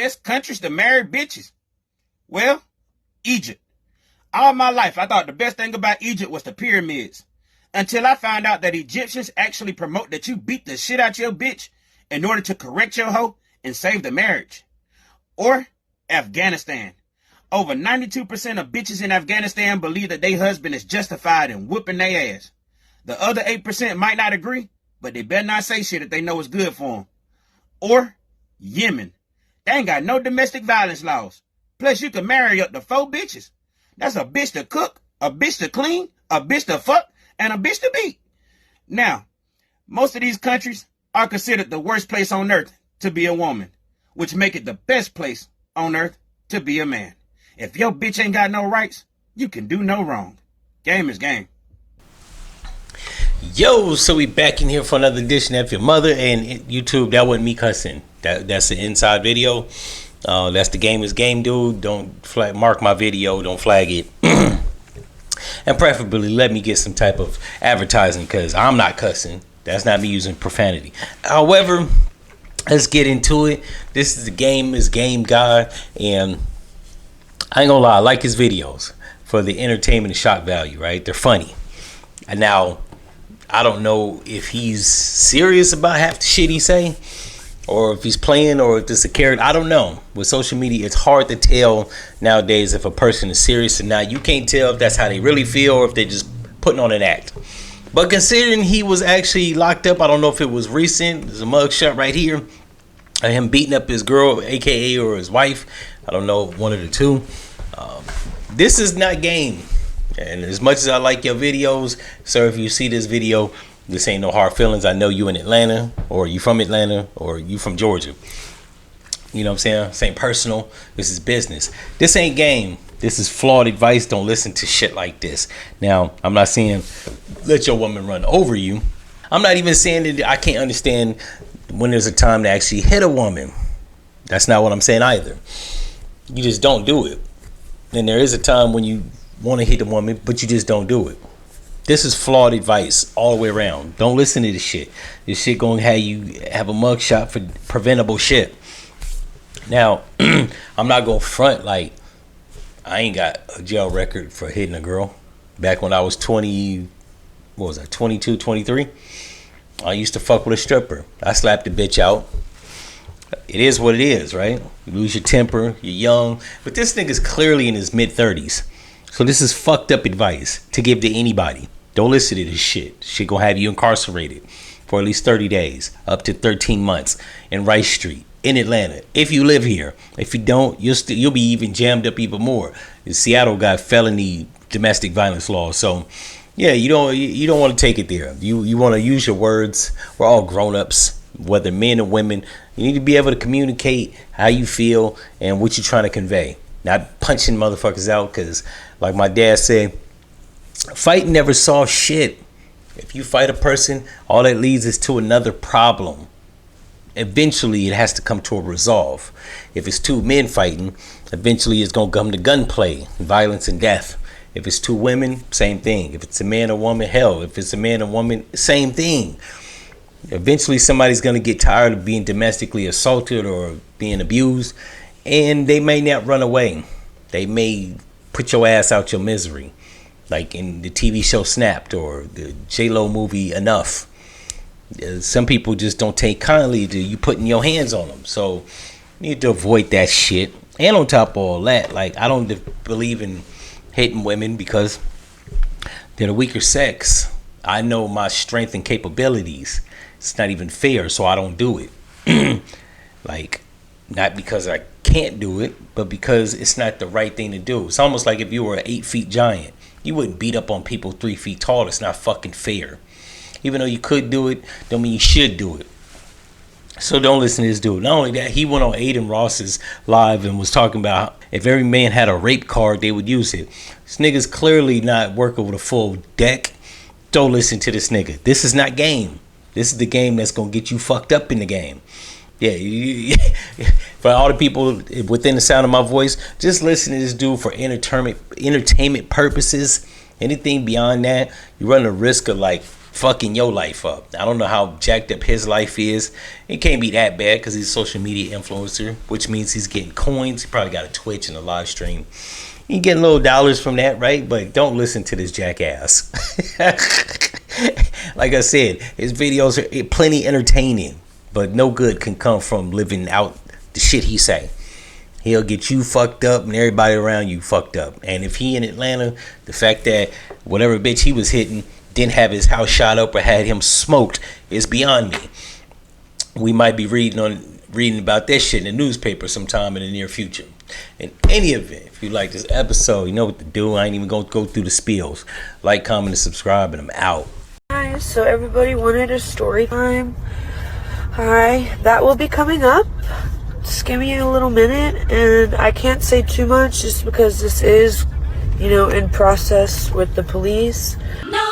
best countries to marry bitches? Well, Egypt. All my life, I thought the best thing about Egypt was the pyramids. Until I found out that Egyptians actually promote that you beat the shit out your bitch in order to correct your hoe and save the marriage. Or Afghanistan. Over 92% of bitches in Afghanistan believe that their husband is justified in whooping their ass. The other 8% might not agree, but they better not say shit if they know it's good for them. Or Yemen. They ain't got no domestic violence laws. Plus you can marry up to 4 bitches. That's a bitch to cook, a bitch to clean, a bitch to fuck, and a bitch to beat. Now, most of these countries are considered the worst place on earth to be a woman, which make it the best place on earth to be a man. If your bitch ain't got no rights, you can do no wrong. Game is game. Yo, so we back in here for another edition of F-ya-Motha, and YouTube, that wasn't me cussing. That's the inside video. That's the game is game, dude. Don't mark my video. Don't flag it. And preferably let me get some type of advertising, because I'm not cussing. That's not me using profanity. However, let's get into it. This is the game is game guy, and I ain't gonna lie, I like his videos for the entertainment and shock value, right? They're funny. And now, I don't know if he's serious about half the shit he say, or if he's playing, or if this is a character. I don't know. With social media, it's hard to tell nowadays if a person is serious or not. You can't tell if that's how they really feel or if they're just putting on an act. But considering he was actually locked up, I don't know if it was recent. There's a mugshot right here of him beating up his girl, aka, or his wife. I don't know, one of the two. This is not game. And as much as I like your videos, sir, if you see this video, this ain't no hard feelings. I know you in Atlanta, or you from Atlanta, or you from Georgia. You know what I'm saying? This ain't personal. This is business. This ain't game. This is flawed advice. Don't listen to shit like this. Now, I'm not saying let your woman run over you. I'm not even saying that I can't understand when there's a time to actually hit a woman. That's not what I'm saying either. You just don't do it. And there is a time when you want to hit a woman, but you just don't do it. This is flawed advice all the way around. Don't listen to this shit. This shit gonna have you have a mugshot for preventable shit. Now, I'm not gonna front like I ain't got a jail record for hitting a girl. Back when I was 20, what was I, 22, 23? I used to fuck with a stripper. I slapped the bitch out. It is what it is, right? You lose your temper, you're young. But this nigga's clearly in his mid-30s. So this is fucked up advice to give to anybody. Don't listen to this shit. Shit gonna have you incarcerated for at least 30 days, up to 13 months in Rice Street in Atlanta. If you live here. If you don't, you'll be even jammed up even more. Seattle got felony domestic violence laws. So yeah, you don't want to take it there. You want to use your words. We're all grown-ups, whether men or women. You need to be able to communicate how you feel and what you're trying to convey. Not punching motherfuckers out, because like my dad said, fighting never solves shit. If you fight a person, all that leads is to another problem. Eventually it has to come to a resolve. If it's two men fighting, eventually it's gonna come to gunplay, violence, and death. If it's two women, same thing. If it's a man or woman, hell. If it's a man or woman, same thing. Eventually somebody's gonna get tired of being domestically assaulted or being abused, and they may not run away. They may put your ass out your misery, like in the TV show Snapped or the J-Lo movie Enough. Some people just don't take kindly to you putting your hands on them. So you need to avoid that shit. And on top of all that, like, I don't believe in hitting women because they're the weaker sex. I know my strength and capabilities. It's not even fair, so I don't do it. Like, not because I can't do it, but because it's not the right thing to do. It's almost like if you were an 8 feet giant, you wouldn't beat up on people 3 feet tall. It's not fucking fair. Even though you could do it, don't mean you should do it. So don't listen to this dude. Not only that, he went on Aiden Ross's live and was talking about if every man had a rape card, they would use it. This nigga's clearly not working with a full deck. Don't listen to this nigga. This is not game. This is the game that's going to get you fucked up in the game. Yeah, for all the people within the sound of my voice, just listen to this dude for entertainment purposes. Anything beyond that, you run the risk of like fucking your life up. I don't know how jacked up his life is. It can't be that bad because he's a social media influencer, which means he's getting coins. He probably got a Twitch and a live stream. You getting little dollars from that, right? But don't listen to this jackass. Like I said, his videos are plenty entertaining, but no good can come from living out the shit he say. He'll get you fucked up and everybody around you fucked up. And if he in Atlanta, the fact that whatever bitch he was hitting didn't have his house shot up or had him smoked is beyond me. We might be reading about this shit in the newspaper sometime in the near future. In any event, if you like this episode, you know what to do. I ain't even gonna go through the spills. Like, comment, and subscribe, and I'm out. Guys, so everybody wanted a story time. Hi, that will be coming up. Just give me a little minute, and I can't say too much just because this is, in process with the police. No.